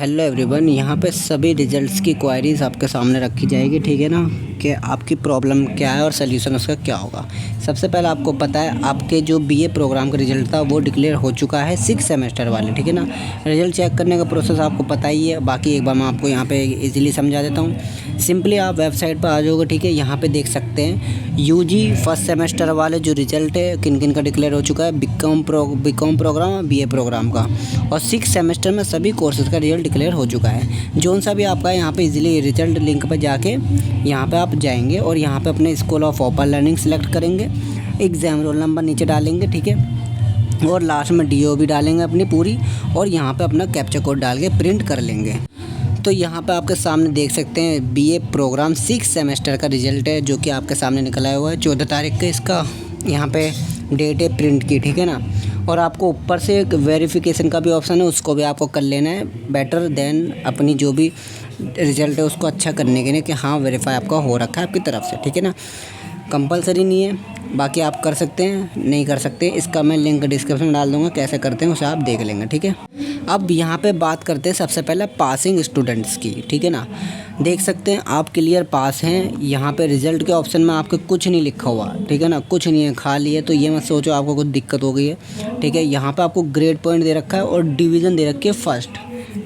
Hello everyone, यहाँ पे सभी रिजल्ट्स की क्वायरीज़ आपके सामने रखी जाएगी। ठीक है ना, कि आपकी प्रॉब्लम क्या है और सल्यूशन उसका क्या होगा। सबसे पहले आपको पता है आपके जो बीए प्रोग्राम का रिजल्ट था वो डिक्लेयर हो चुका है 6 सेमेस्टर वाले। ठीक है ना, रिजल्ट चेक करने का प्रोसेस आपको पता ही है। बाकी एक बार मैं आपको यहाँ पे इजीली समझा देता हूँ। सिंपली आप वेबसाइट पर आ जाओगे। ठीक है, यहाँ पे देख सकते हैं यूजी फर्स्ट सेमेस्टर वाले जो रिजल्ट है किन किन का डिक्लेयर हो चुका है, बीकॉम प्रोग्राम और बीए प्रोग्राम का, और 6 सेमेस्टर में सभी कोर्सेज का रिजल्ट डिक्लेयर हो चुका है। जोन सा भी आपका यहाँ पे इजीली रिजल्ट लिंक पर जाके यहाँ पे आप जाएंगे और यहाँ पे अपने school of open learning select करेंगे, एग्ज़ाम रोल नंबर नीचे डालेंगे। ठीक है, और लास्ट में डीओ भी डालेंगे अपनी पूरी, और यहाँ पे अपना कैप्चा कोड डाल के प्रिंट कर लेंगे। तो यहाँ पे आपके सामने देख सकते हैं बीए प्रोग्राम 6 सेमेस्टर का रिजल्ट है, जो कि आपके सामने निकल आया हुआ है 14 तारीख का। इसका यहाँ पे डेट है प्रिंट की। ठीक है ना, और आपको ऊपर से एक वेरिफिकेशन का भी ऑप्शन है, उसको भी आपको कर लेना है बेटर देन अपनी जो भी रिज़ल्ट है उसको अच्छा करने के लिए कि हाँ वेरीफाई आपका हो रखा है आपकी तरफ से। ठीक है ना, कंपलसरी नहीं है, बाकी आप कर सकते हैं नहीं कर सकते, इसका मैं लिंक डिस्क्रिप्शन में डाल दूँगा, कैसे करते हैं उसे आप देख लेंगे। ठीक है, अब यहाँ पे बात करते हैं सबसे पहले पासिंग स्टूडेंट्स की। ठीक है ना, देख सकते हैं आप क्लियर पास हैं। यहाँ पे रिज़ल्ट के ऑप्शन में आपके कुछ नहीं लिखा हुआ। ठीक है ना, कुछ नहीं है, खाली है। तो ये मत सोचो आपको कुछ दिक्कत हो गई है। ठीक है, यहाँ पे आपको ग्रेड पॉइंट दे रखा है और डिवीज़न दे रखी है फर्स्ट।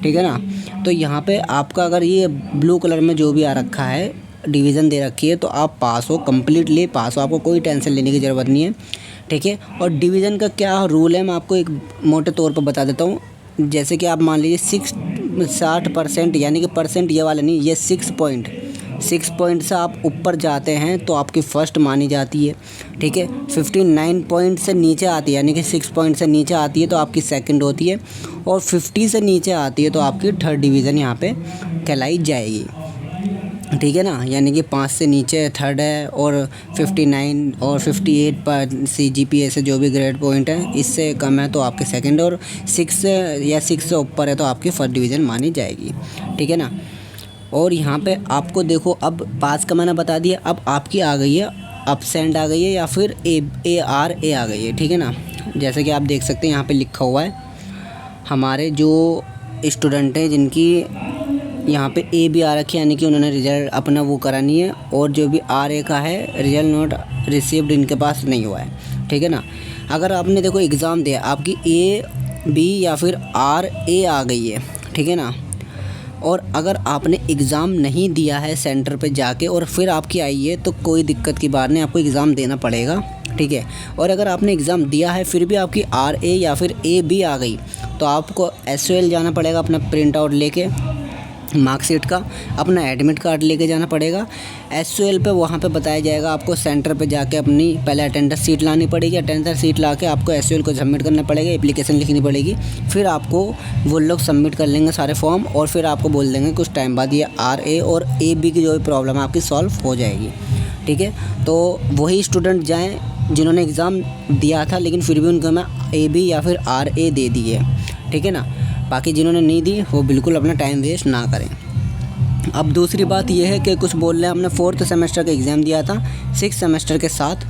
ठीक है ना, तो यहाँ पे आपका अगर ये ब्लू कलर में जो भी आ रखा है डिवीज़न दे रखी है तो आप पास हो, कम्प्लीटली पास हो, आपको कोई टेंशन लेने की ज़रूरत नहीं है। ठीक है, और डिवीज़न का क्या रूल है मैं आपको एक मोटे तौर पर बता देता हूँ। जैसे कि आप मान लीजिए 60%, यानी कि परसेंट ये वाला नहीं, ये 6 पॉइंट से आप ऊपर जाते हैं तो आपकी फ़र्स्ट मानी जाती है। ठीक है, 59 पॉइंट से नीचे आती है, यानी कि 6 पॉइंट से नीचे आती है तो आपकी सेकंड होती है, और 50 से नीचे आती है तो आपकी थर्ड डिवीज़न यहाँ पे कहलाई जाएगी। ठीक है ना, यानी कि 5 से नीचे थर्ड है, और 59 और 58 पर CGPA से जो भी ग्रेड पॉइंट है इससे कम है तो आपके सेकंड, और 6 या 6 से ऊपर है तो आपकी फर्स्ट डिवीज़न मानी जाएगी। ठीक है ना, और यहाँ पे आपको देखो अब पास का मैंने बता दिया, अब आपकी आ गई है अपसेंट आ गई है या फिर ARA आ गई है। ठीक है ना, जैसे कि आप देख सकते हैं यहाँ पे लिखा हुआ है हमारे जो स्टूडेंट हैं जिनकी यहाँ पे A भी आ रखी है, यानी कि उन्होंने रिज़ल्ट अपना वो करा नहीं है, और जो भी RA का है रिज़ल्ट नोट रिसीव्ड इनके पास नहीं हुआ है। ठीक है ना, अगर आपने देखो एग्ज़ाम दिया आपकी A B या फिर RA आ गई है। ठीक है ना, और अगर आपने एग्ज़ाम नहीं दिया है सेंटर पे जाके और फिर आपकी आई है तो कोई दिक्कत की बात नहीं, आपको एग्ज़ाम देना पड़ेगा। ठीक है, और अगर आपने एग्ज़ाम दिया है फिर भी आपकी RA या फिर AB आ गई तो आपको SOL जाना पड़ेगा, अपना प्रिंट आउट लेके मार्कशीट का, अपना एडमिट कार्ड लेके जाना पड़ेगा SOL पे। वहाँ पे बताया जाएगा आपको सेंटर पे जाके अपनी पहले अटेंडेंस सीट लानी पड़ेगी, अटेंडेंस सीट ला के आपको SOL को सबमिट करना पड़ेगा, एप्लीकेशन लिखनी पड़ेगी, फिर आपको वो लोग सबमिट कर लेंगे सारे फॉर्म, और फिर आपको बोल देंगे कुछ टाइम बाद ये RA और AB की जो भी प्रॉब्लम है आपकी सॉल्व हो जाएगी। ठीक है, तो वही स्टूडेंट जाएँ जिन्होंने एग्ज़ाम दिया था लेकिन फिर भी उनको मैं AB या फिर RA दे दी है। ठीक है ना, बाकी जिन्होंने नहीं दी वो बिल्कुल अपना टाइम वेस्ट ना करें। अब दूसरी बात यह है कि कुछ बोल रहे हैं हमने 4th सेमेस्टर का एग्ज़ाम दिया था 6 सेमेस्टर के साथ,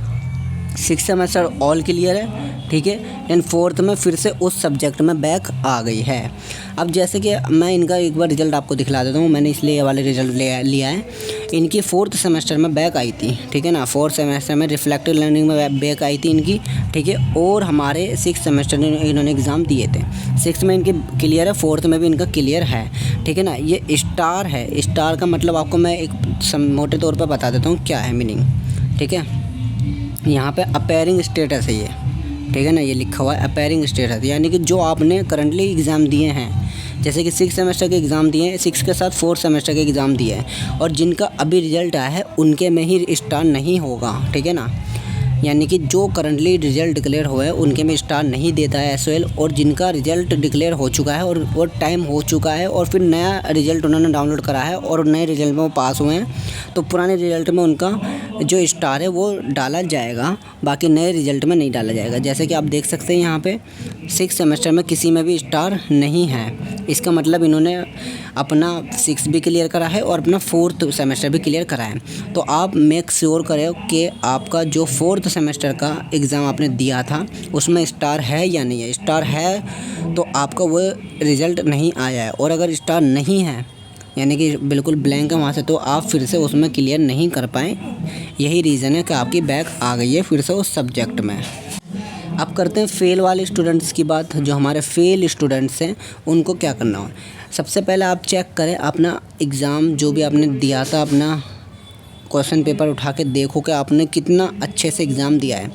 6 सेमेस्टर ऑल क्लियर है। ठीक है, लेकिन 4th में फिर से उस सब्जेक्ट में बैक आ गई है। अब जैसे कि मैं इनका एक बार रिज़ल्ट आपको दिखला देता हूँ, मैंने इसलिए ये वाले रिज़ल्ट लिया है। इनकी 4th सेमेस्टर में बैक आई थी। ठीक है ना, 4th सेमेस्टर में रिफ्लेक्टिव लर्निंग में बैक आई थी इनकी। ठीक है, और हमारे 6 सेमेस्टर में इन्होंने एग्ज़ाम दिए थे, 6 में इनकी क्लियर है, 4th में भी इनका क्लियर है। ठीक है ना, ये स्टार है, स्टार का मतलब आपको मैं एक मोटे तौर पर बता देता हूँ क्या है मीनिंग। ठीक है, यहाँ पे अपीयरिंग स्टेटस है ये। ठीक है ना, ये लिखा हुआ है अपीयरिंग स्टेटस, यानी कि जो आपने करंटली एग्ज़ाम दिए हैं, जैसे कि 6 सेमेस्टर के एग्ज़ाम दिए हैं, 6 के साथ 4 सेमेस्टर के एग्ज़ाम दिए हैं, और जिनका अभी रिज़ल्ट आया है उनके में ही स्टार नहीं होगा। ठीक है ना, यानी कि जो करंटली रिज़ल्ट डिक्लेयर हुआ है उनके में स्टार नहीं देता है SOL, और जिनका रिज़ल्ट डिक्लेयर हो चुका है और टाइम हो चुका है और फिर नया रिज़ल्ट उन्होंने डाउनलोड करा है और नए रिज़ल्ट में वो पास हुए हैं तो पुराने रिज़ल्ट में उनका जो स्टार है वो डाला जाएगा, बाकी नए रिज़ल्ट में नहीं डाला जाएगा। जैसे कि आप देख सकते हैं यहाँ पे 6 सेमेस्टर में किसी में भी स्टार नहीं है। इसका मतलब इन्होंने अपना 6 भी क्लियर करा है और अपना 4th सेमेस्टर भी क्लियर करा है। तो आप मेक श्योर करें कि आपका जो 4th सेमेस्टर का एग्ज़ाम आपने दिया था उसमें स्टार है या नहीं है। स्टार है तो आपका वो रिज़ल्ट नहीं आया है, और अगर स्टार नहीं है यानी कि बिल्कुल ब्लैंक है वहाँ से, तो आप फिर से उसमें क्लियर नहीं कर पाएँ। यही रीज़न है कि आपकी बैक आ गई है फिर से उस सब्जेक्ट में। अब करते हैं फ़ेल वाले स्टूडेंट्स की बात। जो हमारे फ़ेल स्टूडेंट्स हैं उनको क्या करना हो, सबसे पहले आप चेक करें अपना एग्ज़ाम जो भी आपने दिया था, अपना क्वेश्चन पेपर उठा के देखो कि आपने कितना अच्छे से एग्ज़ाम दिया है।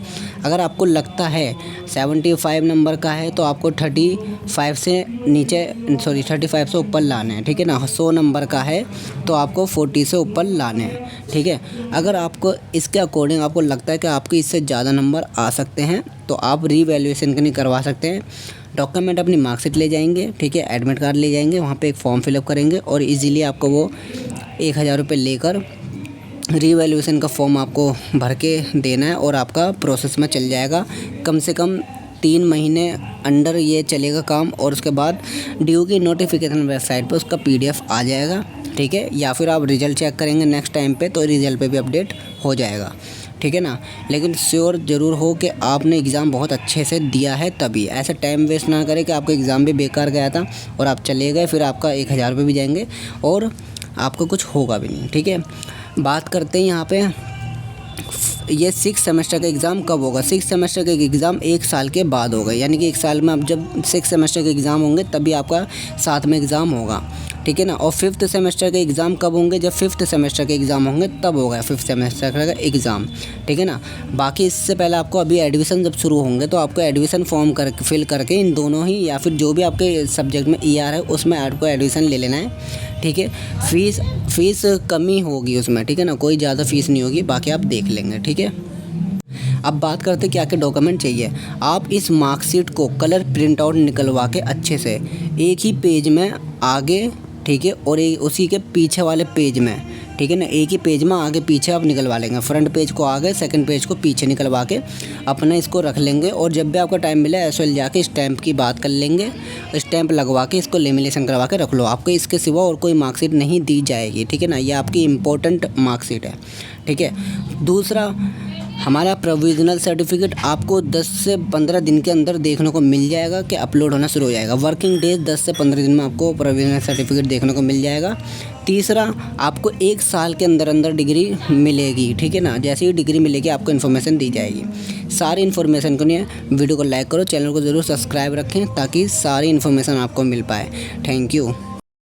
अगर आपको लगता है 75 नंबर का है तो आपको 35 से नीचे 35 से ऊपर लाने हैं, ठीक है ना। 100 नंबर का है तो आपको 40 से ऊपर लाने हैं, ठीक है। अगर आपको इसके अकॉर्डिंग आपको लगता है कि आपके इससे ज़्यादा नंबर आ सकते हैं तो आप रीवैल्यूएशन नहीं करवा सकते हैं। डॉक्यूमेंट अपनी मार्कशीट ले जाएंगे, ठीक है, एडमिट कार्ड ले जाएंगे, वहाँ पे एक फॉर्म फिलअप करेंगे और इजीली आपको वो 1000 रुपये लेकर रीवैल्यूएशन का फॉर्म आपको भर के देना है और आपका प्रोसेस में चल जाएगा। कम से कम 3 महीने अंडर ये चलेगा काम, और उसके बाद ड्यू की नोटिफिकेशन वेबसाइट पर उसका PDF आ जाएगा, ठीक है। या फिर आप रिज़ल्ट चेक करेंगे नेक्स्ट टाइम पे तो रिज़ल्ट पे भी अपडेट हो जाएगा, ठीक है ना। लेकिन श्योर ज़रूर हो कि आपने एग्ज़ाम बहुत अच्छे से दिया है, तभी ऐसे टाइम वेस्ट ना करें कि आपका एग्ज़ाम भी बेकार गया था और आप चले गए, फिर आपका 1000 रुपये भी जाएंगे और आपको कुछ होगा भी नहीं, ठीक है। बात करते हैं यहाँ पे ये 6 सेमेस्टर का एग्ज़ाम कब होगा। 6 सेमेस्टर का एग्ज़ाम 1 साल के बाद होगा, यानी कि 1 साल में अब जब 6 सेमेस्टर के एग्ज़ाम होंगे तभी आपका 7वां एग्ज़ाम होगा, ठीक है ना। और 5th सेमेस्टर के एग्ज़ाम कब होंगे, जब 5th सेमेस्टर के एग्ज़ाम होंगे तब होगा 5th सेमेस्टर का एग्ज़ाम, ठीक है ना। बाकी इससे पहले आपको अभी एडमिशन जब शुरू होंगे तो आपको एडमिशन फॉर्म फिल करके इन दोनों ही या फिर जो भी आपके सब्जेक्ट में ER है उसमें आपको एडमिशन ले लेना है, ठीक है। फ़ीस कमी होगी उसमें, ठीक है ना, कोई ज़्यादा फ़ीस नहीं होगी, बाकी आप देख लेंगे, ठीक है। अब बात करते क्या क्या डॉक्यूमेंट चाहिए। आप इस मार्कशीट को कलर प्रिंट आउट निकलवा के अच्छे से एक ही पेज में आगे, ठीक है, और उसी के पीछे वाले पेज में, ठीक है ना, एक ही पेज में आगे पीछे आप निकलवा लेंगे। फ्रंट पेज को आगे, सेकंड पेज को पीछे निकलवा के अपना इसको रख लेंगे, और जब भी आपका टाइम मिले SOL जाके स्टैंप की बात कर लेंगे, स्टैंप लगवा के इसको लेमिनेशन करवा के रख लो। आपको इसके सिवा और कोई मार्कशीट नहीं दी जाएगी, ठीक है ना, ये आपकी इम्पोर्टेंट मार्कशीट है, ठीक है। दूसरा, हमारा प्रोविज़नल सर्टिफिकेट आपको 10 से 15 दिन के अंदर देखने को मिल जाएगा कि अपलोड होना शुरू हो जाएगा। वर्किंग डेज 10 से 15 दिन में आपको प्रोविज़नल सर्टिफिकेट देखने को मिल जाएगा। तीसरा, आपको 1 साल के अंदर डिग्री मिलेगी, ठीक है ना। जैसे ही डिग्री मिलेगी आपको इन्फॉर्मेशन दी जाएगी। सारी इन्फॉर्मेशन को नहीं, वीडियो को लाइक करो, चैनल को ज़रूर सब्सक्राइब रखें ताकि सारी इन्फॉर्मेशन आपको मिल पाए। Thank you.